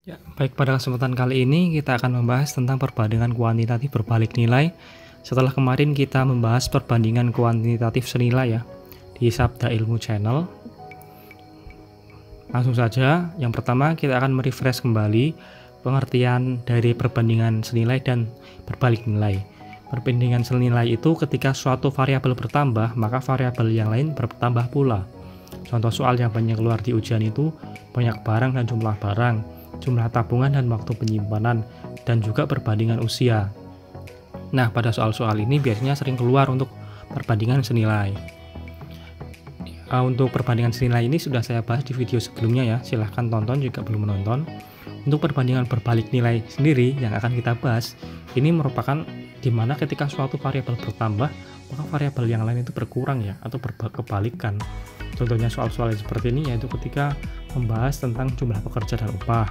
Ya, baik, pada kesempatan kali ini kita akan membahas tentang perbandingan kuantitatif berbalik nilai. Setelah kemarin kita membahas perbandingan kuantitatif senilai ya di Sabda Ilmu Channel. Langsung saja, yang pertama kita akan merefresh kembali pengertian dari perbandingan senilai dan berbalik nilai. Perbandingan senilai itu ketika suatu variabel bertambah, maka variabel yang lain bertambah pula. Contoh soal yang banyak keluar di ujian itu banyak barang dan jumlah barang, jumlah tabungan dan waktu penyimpanan, dan juga perbandingan usia. Nah, pada soal-soal ini biasanya sering keluar untuk perbandingan senilai. Untuk perbandingan senilai ini sudah saya bahas di video sebelumnya ya, silahkan tonton jika belum menonton. Untuk perbandingan berbalik nilai sendiri yang akan kita bahas, ini merupakan dimana ketika suatu variabel bertambah, maka variabel yang lain itu berkurang ya, atau kebalikan. Contohnya soal-soal seperti ini yaitu ketika membahas tentang jumlah pekerja dan upah,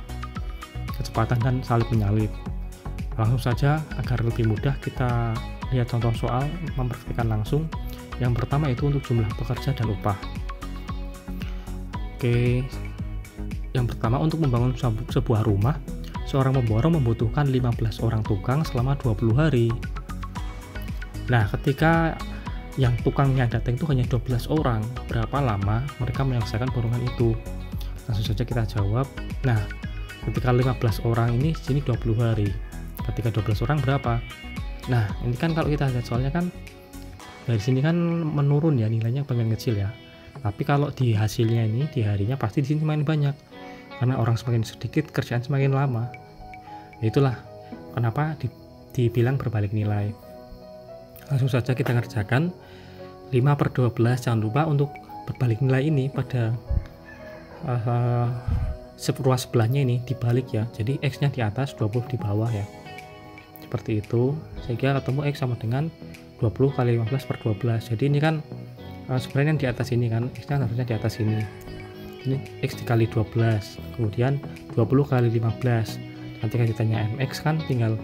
kecepatan dan salib menyalip. Langsung saja agar lebih mudah kita lihat contoh soal mempraktikkan langsung. Yang pertama itu untuk jumlah pekerja dan upah. Oke, yang pertama untuk membangun sebuah rumah, seorang pemborong membutuhkan 15 orang tukang selama 20 hari. Nah, ketika yang tukangnya datang itu hanya 12 orang, berapa lama mereka menyelesaikan borongan itu? Langsung saja kita jawab. Nah, ketika 15 orang ini sini 20 hari. Ketika 12 orang berapa? Nah, ini kan kalau kita lihat soalnya kan dari sini kan menurun ya, nilainya paling kecil ya. Tapi kalau di hasilnya ini di harinya pasti di sini semakin banyak. Karena orang semakin sedikit, kerjaan semakin lama. Itulah kenapa dibilang berbalik nilai. Langsung saja kita kerjakan 5/12. Jangan lupa untuk berbalik nilai ini pada ruas sebelahnya ini dibalik ya. Jadi X nya di atas, 20 di bawah ya. Seperti itu, sehingga ketemu X sama dengan 20 kali 15/12. Jadi ini kan sebenarnya yang di atas ini kan X nya harusnya di atas ini. Ini X dikali 12, kemudian 20 kali 15. Nanti kan ditanya MX kan tinggal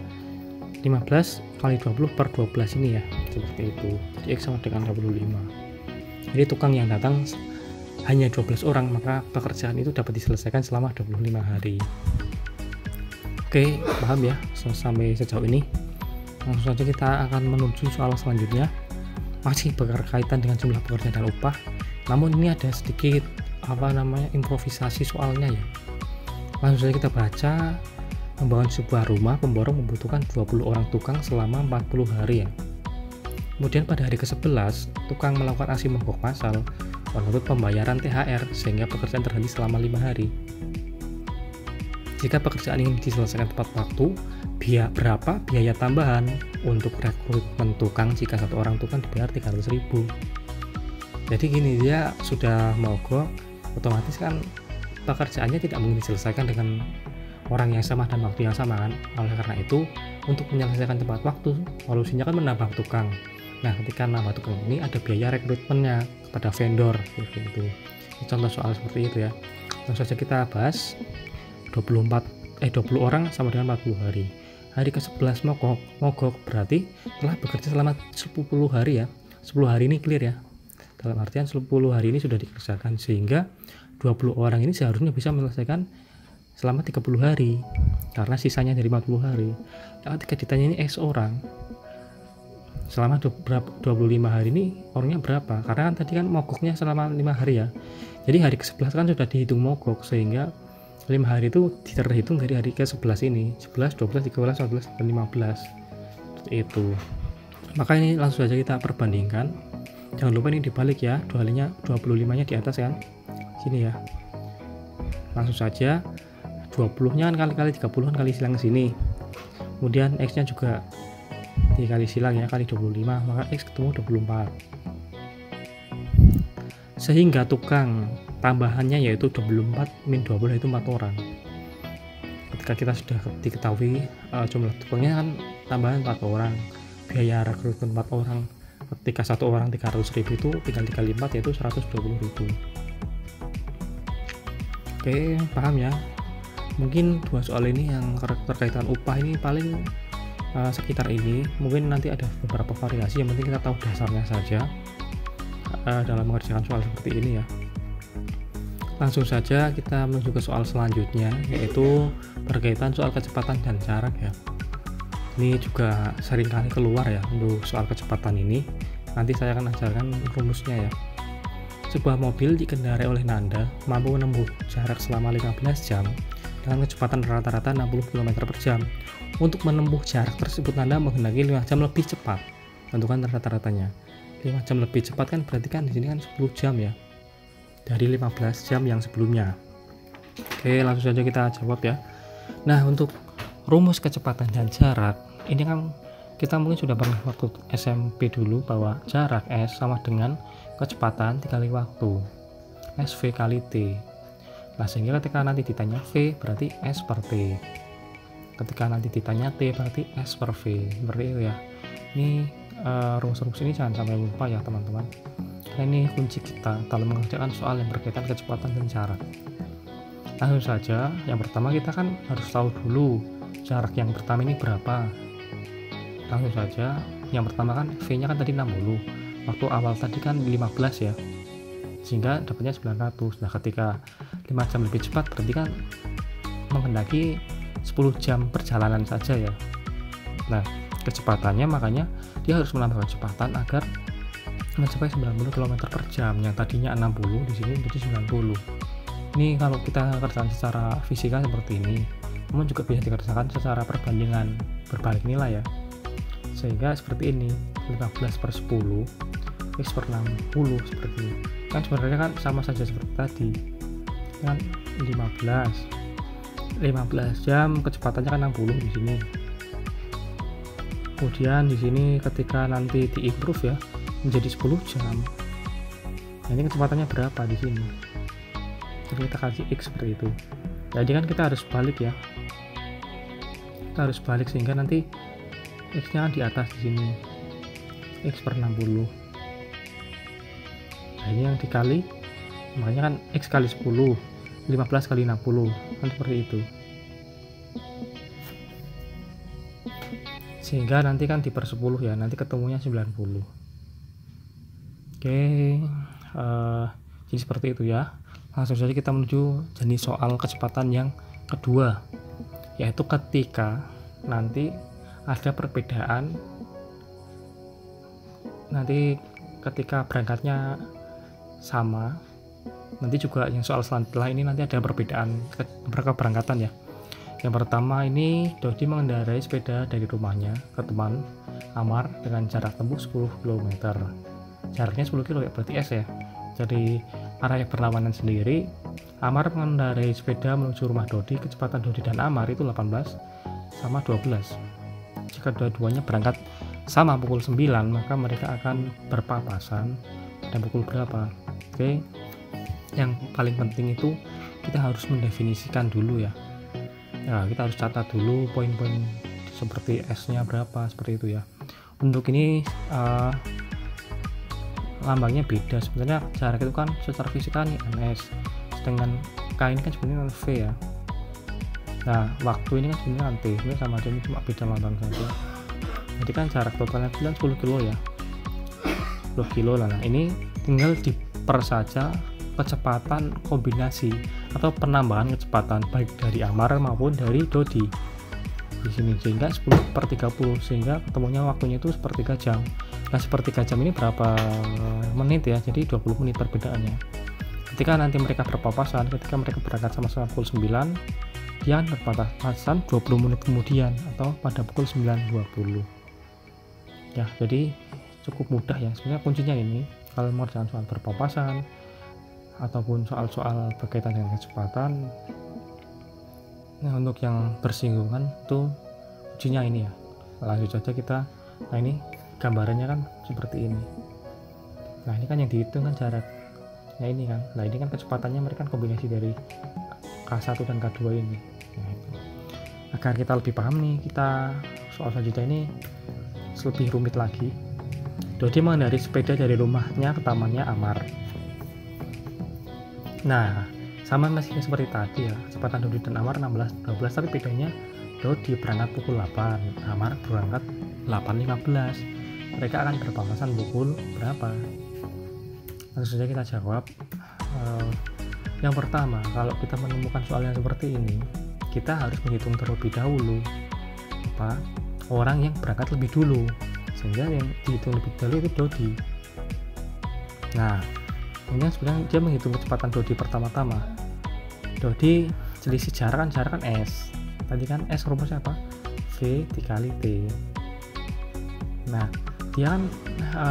15 kali 20/12 ini ya, seperti itu. Jadi X sama dengan 25. Jadi tukang yang datang hanya 12 orang, maka pekerjaan itu dapat diselesaikan selama 25 hari. Oke, paham ya sampai sejauh ini? Langsung saja kita akan menuju soal selanjutnya. Masih berkaitan dengan jumlah pekerja dan upah, namun ini ada sedikit improvisasi soalnya ya. Langsung saja kita baca. Membangun sebuah rumah, pemborong membutuhkan 20 orang tukang selama 40 hari ya. Kemudian pada hari ke-11, tukang melakukan aksi mogok massal menuntut pembayaran THR sehingga pekerjaan terhenti selama 5 hari. Jika pekerjaan ini diselesaikan tepat waktu, berapa biaya tambahan untuk rekrutmen tukang jika satu orang tukang dibayar 300.000? Jadi gini, dia sudah mogok, otomatis kan pekerjaannya tidak mungkin diselesaikan dengan orang yang sama dan waktu yang sama kan. Oleh karena itu, untuk menyelesaikan tepat waktu, solusinya kan menambah tukang. Nah, ketika nambah tukang ini ada biaya rekrutmennya kepada vendor gitu. Ini contoh soal seperti itu ya. Langsung saja kita bahas 20 orang sama dengan 40 hari. Hari ke-11 mogok berarti telah bekerja selama 10 hari ya. 10 hari ini clear ya. Dalam artian 10 hari ini sudah dikerjakan, sehingga 20 orang ini seharusnya bisa menyelesaikan selama 30 hari karena sisanya dari 40 hari. Nah, ketika ditanya ini X orang selama 25 hari ini orangnya berapa? Karena kan tadi kan mogoknya selama 5 hari ya. Jadi hari ke-11 kan sudah dihitung mogok, sehingga 5 hari itu terhitung dari hari ke-11 ini. 11, 12, 13, 14, dan 15. Seperti itu. Maka ini langsung saja kita perbandingkan. Jangan lupa ini dibalik ya, 25-nya di atas kan. Sini ya. Langsung saja 20-nya kan kali 30 kali silang ke sini. Kemudian X-nya juga dikali silang ya, kali 25, maka X ketemu 24. Sehingga tukang tambahannya yaitu 24 min 20 itu 4 orang. Ketika kita sudah diketahui jumlah tukangnya kan tambahan 4 orang, biaya rekrutmen 4 orang, ketika satu orang 300.000 itu tinggal dikali 4 yaitu 120.000. Oke, paham ya? Mungkin 2 soal ini yang terkaitan upah ini paling sekitar ini. Mungkin nanti ada beberapa variasi, yang penting kita tahu dasarnya saja dalam mengerjakan soal seperti ini ya. Langsung saja kita menuju ke soal selanjutnya, yaitu berkaitan soal kecepatan dan jarak ya. Ini juga seringkali keluar ya untuk soal kecepatan ini. Nanti saya akan ajarkan rumusnya ya. Sebuah mobil dikendarai oleh Nanda mampu menempuh jarak selama 15 jam dengan kecepatan rata-rata 60 km per jam. Untuk menempuh jarak tersebut Nanda menghendaki 5 jam lebih cepat. Tentukan rata-ratanya. 5 jam lebih cepat kan berarti kan di sini kan 10 jam ya. Dari 15 jam yang sebelumnya. Oke, langsung saja kita jawab ya. Nah, untuk rumus kecepatan dan jarak, ini kan kita mungkin sudah pernah waktu SMP dulu bahwa jarak S sama dengan kecepatan dikali waktu, SV kali T. Nah, sehingga ketika nanti ditanya V berarti S per T. Ketika nanti ditanya T berarti S per V. Seperti itu ya. Ini rumus-rumus ini jangan sampai lupa ya teman-teman. Karena ini kunci kita dalam mengerjakan soal yang berkaitan kecepatan dan jarak. Langsung saja, yang pertama kita kan harus tahu dulu jarak yang pertama ini berapa. Langsung saja, yang pertama kan V-nya kan tadi 60. Waktu awal tadi kan 15 ya. Sehingga dapatnya 900. Nah, ketika 5 jam lebih cepat berarti kan menghendaki 10 jam perjalanan saja ya. Nah, kecepatannya makanya dia harus menambah kecepatan agar mencapai 90 km per jam. Yang tadinya 60 di sini menjadi 90. Ini kalau kita kerjakan secara fisika seperti ini, namun juga bisa dikerjakan secara perbandingan berbalik nilai ya. Sehingga seperti ini, 15 per 10 X per 60 seperti ini. Kan sebenarnya kan sama saja seperti tadi. Kan 15 jam kecepatannya kan 60 di sini. Kemudian di sini ketika nanti diimprove ya menjadi 10 jam. Nah, ini kecepatannya berapa di sini? Jadi kita kasih X seperti itu. Jadi kan kita harus balik ya. Kita harus balik sehingga nanti X-nya di atas di sini. X per 60. Nah, ini yang dikali, makanya kan X kali 10, 15 kali 60, kan seperti itu. Sehingga nanti kan diper 10 ya, nanti ketemunya 90. Oke, jadi seperti itu ya. Langsung saja kita menuju jenis soal kecepatan yang kedua, yaitu ketika nanti ada perbedaan, nanti ketika berangkatnya sama, nanti juga yang soal selanjutnya ini nanti ada perbedaan keberangkatan ya. Yang pertama ini Dodi mengendarai sepeda dari rumahnya ke teman Amar dengan jarak tempuh 10 km. Jaraknya 10 km ya, berarti S ya. Jadi arah yang berlawanan sendiri. Amar mengendarai sepeda menuju rumah Dodi, kecepatan Dodi dan Amar itu 18 sama 12. Jika dua-duanya berangkat sama pukul 9, maka mereka akan berpapasan pada pukul berapa. Oke. Yang paling penting itu kita harus mendefinisikan dulu ya. Nah, kita harus catat dulu poin-poin seperti S-nya berapa, seperti itu ya. Untuk ini lambangnya beda. Sebenarnya jarak itu kan secara fisika nih NS, sedangkan K ini kan sebenarnya V ya. Nah, waktu ini kan sebenarnya T, ini sama aja, ini cuma beda lambang saja. Jadi kan jarak totalnya bilang 10 kilo ya, 10 kilo lah. Nah, ini tinggal diper saja kecepatan kombinasi atau penambahan kecepatan baik dari Amar maupun dari Dodi di sini, sehingga 10 per 30, sehingga ketemunya waktunya itu sepertiga jam. Nah, sepertiga jam ini berapa menit ya, jadi 20 menit perbedaannya. Ketika nanti mereka berpapasan, ketika mereka berangkat sama-sama pukul 9, dia berpapasan 20 menit kemudian atau pada pukul 9.20 ya. Jadi cukup mudah ya sebenarnya. Kuncinya ini kalau mengerjakan soal berpapasan ataupun soal-soal berkaitan dengan kecepatan, nah untuk yang bersinggungan tuh kuncinya ini ya. Lanjut saja kita. Nah, ini gambarannya kan seperti ini. Nah, ini kan yang dihitung kan jaraknya ini kan. Nah, ini kan kecepatannya mereka kan kombinasi dari K1 dan K2 ini. Nah, itu. Agar kita lebih paham nih, kita soal selanjutnya ini lebih rumit lagi. Dodi mengendarai sepeda dari rumahnya ke tamannya Amar. Nah, sama masih seperti tadi ya, kecepatan Dodi dan Amar 16-12, tapi bedanya Dodi berangkat pukul 8, Amar berangkat 8.15. Mereka akan berpapasan pukul berapa? Langsung saja kita jawab. Yang pertama, kalau kita menemukan soal yang seperti ini, kita harus menghitung terlebih dahulu orang yang berangkat lebih dulu, sehingga yang dihitung lebih dahulu itu Dodi. Nah, kemudian sebenarnya dia menghitung kecepatan Dodi pertama-tama. Dodi selisih jarak kan S. Tadi kan S rumusnya apa? V dikali T. Nah, dia kan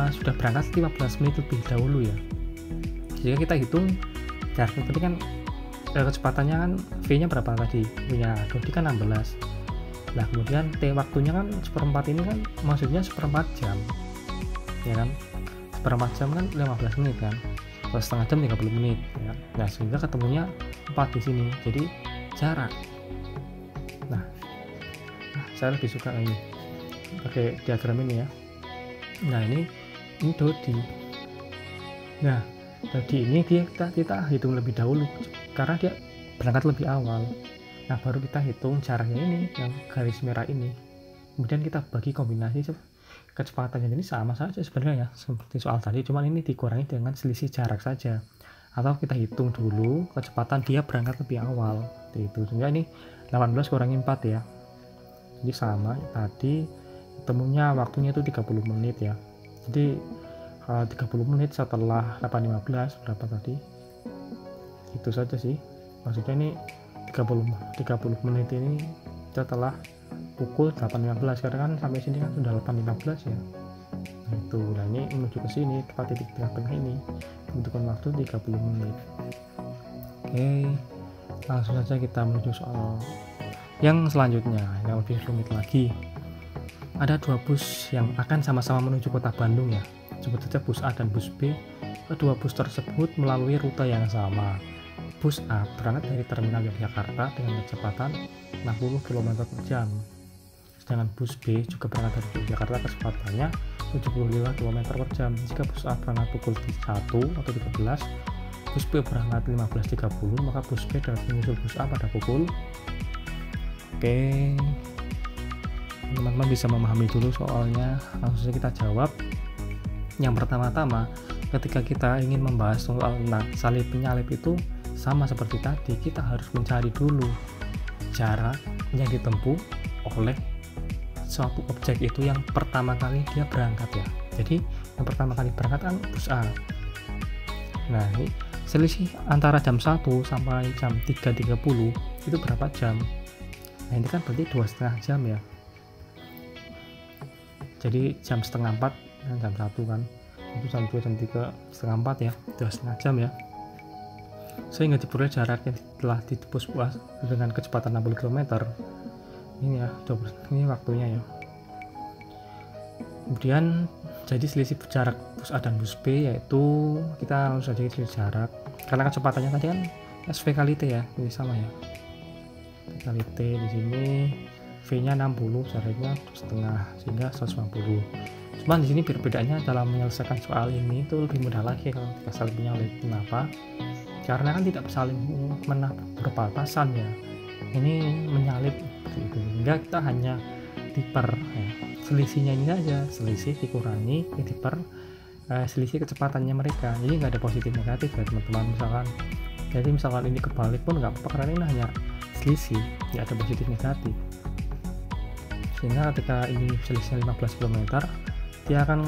sudah berangkat 15 menit lebih dahulu ya. Jika kita hitung jaraknya tadi kan kecepatannya kan V-nya berapa tadi? Punya Dodi kan 16. Nah, kemudian T waktunya kan seperempat ini kan maksudnya seperempat jam. Ya kan? Seperempat jam kan 15 menit kan. Kalau setengah jam 30 menit ya. Nah, sehingga ketemunya 4 di sini. Jadi jarak. Nah, saya lebih suka ini pakai diagram ini ya. Nah, ini Dodi. Nah, Dodi ini kita hitung lebih dahulu karena dia berangkat lebih awal. Nah, baru kita hitung jaraknya ini yang garis merah ini. Kemudian kita bagi kombinasi kecepatannya, ini sama saja sebenarnya ya seperti soal tadi, cuman ini dikurangi dengan selisih jarak saja. Atau kita hitung dulu kecepatan dia berangkat lebih awal itu. Sehingga ini 18 kurangi 4 ya. Jadi sama tadi, ketemunya waktunya itu 30 menit ya. Jadi 30 menit setelah 8.15 berapa tadi? Itu saja sih. Maksudnya ini 30 menit ini setelah pukul 8.15, karena kan sampai sini kan sudah 8.15 ya. Nah, itu. Nah, ini menuju ke sini tepat titik tengah ini membutuhkan waktu 30 menit. Oke, langsung saja kita menuju soal yang selanjutnya yang lebih rumit lagi. Ada dua bus yang akan sama-sama menuju kota Bandung ya. Sebut saja bus A dan bus B. Kedua bus tersebut melalui rute yang sama. Bus A berangkat dari terminal Yogyakarta dengan kecepatan 60 km per jam. Sedangkan bus B juga berangkat dari Yogyakarta, kecepatannya 75 km per jam. Jika bus A berangkat pukul 1 atau 13, bus B berangkat 15.30, maka bus B dapat menyusul bus A pada pukul. Oke, teman-teman bisa memahami dulu soalnya. Langsung saja kita jawab. Yang pertama-tama, ketika kita ingin membahas soal salib penyalip itu sama seperti tadi, kita harus mencari dulu jarak yang ditempuh oleh suatu objek itu yang pertama kali dia berangkat ya. Jadi yang pertama kali berangkat kan bus A. Nah, ini selisih antara jam 1 sampai jam 3.30 itu berapa jam? Nah, ini kan berarti 2,5 jam ya. Jadi jam setengah 4 dan jam 1 kan, itu jam 2, jam 3, setengah 4 ya, 2,5 jam ya. Sehingga diperoleh jarak yang telah ditembus bus dengan kecepatan 60 km. Ini ya, ini waktunya ya. Kemudian jadi selisih jarak bus A dan bus B, yaitu kita langsung saja selisih jarak karena kecepatannya tadi kan SV kali T ya, ini sama ya. V kali T di sini, V-nya 60, jaraknya setengah, sehingga 150. Cuman di sini perbedaannya dalam menyelesaikan soal ini itu lebih mudah lagi kalau kita saling menyalip. Kenapa? Karena kan tidak saling berpapasan ya. Ini menyalip gitu. Sehingga kita hanya diper ya. Selisihnya ini saja, selisih dikurangi diper selisih kecepatannya mereka. Jadi nggak ada positif negatif ya teman-teman. Misalkan ini kebalik pun nggak apa-apa karena ini hanya selisih, nggak ada positif negatif. Sehingga ketika ini selisihnya 15 km, dia akan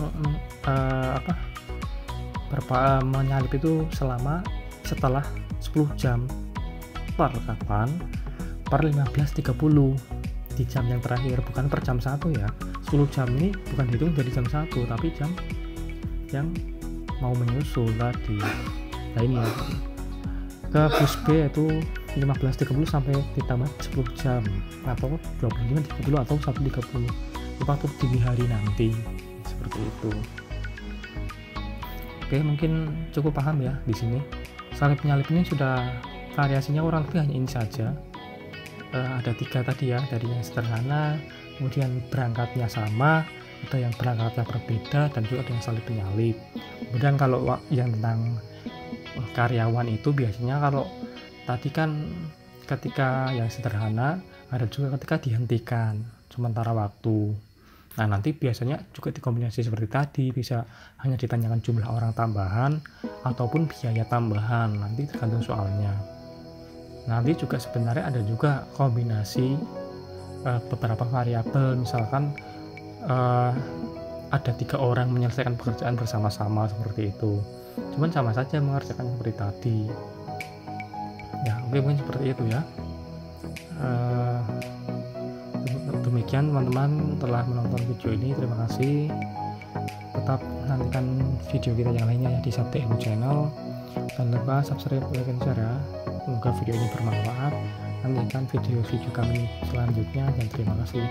menyalip itu setelah 10 jam. Per kapan? Per 15.30 di jam yang terakhir, bukan per jam 1 ya. 10 jam ini bukan dihitung dari jam 1, tapi jam yang mau menyusul tadi. Nah, ini ya. Ke bus B itu 15.30 sampai ditambah 10 jam atau 25.30 atau 1.30 waktu dini hari nanti, seperti itu. Oke, mungkin cukup paham ya di sini. Salib penyalip ini sudah variasinya kurang lebih hanya ini saja. Ada 3 tadi ya, dari yang sederhana, kemudian berangkatnya sama, ada yang berangkatnya berbeda, dan juga ada yang salib penyalip. Kemudian kalau yang tentang karyawan itu biasanya kalau tadi kan ketika yang sederhana, ada juga ketika dihentikan sementara waktu. Nah, nanti biasanya juga dikombinasi seperti tadi, bisa hanya ditanyakan jumlah orang tambahan ataupun biaya tambahan, nanti tergantung soalnya. Nanti juga sebenarnya ada juga kombinasi beberapa variabel, misalkan ada 3 orang menyelesaikan pekerjaan bersama-sama seperti itu. Cuman sama saja mengerjakan seperti tadi. Ya, oke, mungkin seperti itu ya. Demikian teman-teman telah menonton video ini, terima kasih. Tetap nantikan video kita yang lainnya ya di Sabda Ilmu Channel. Jangan lupa subscribe, like, dan share ya. Semoga video ini bermanfaat. Nantikan video-video kami selanjutnya dan terima kasih.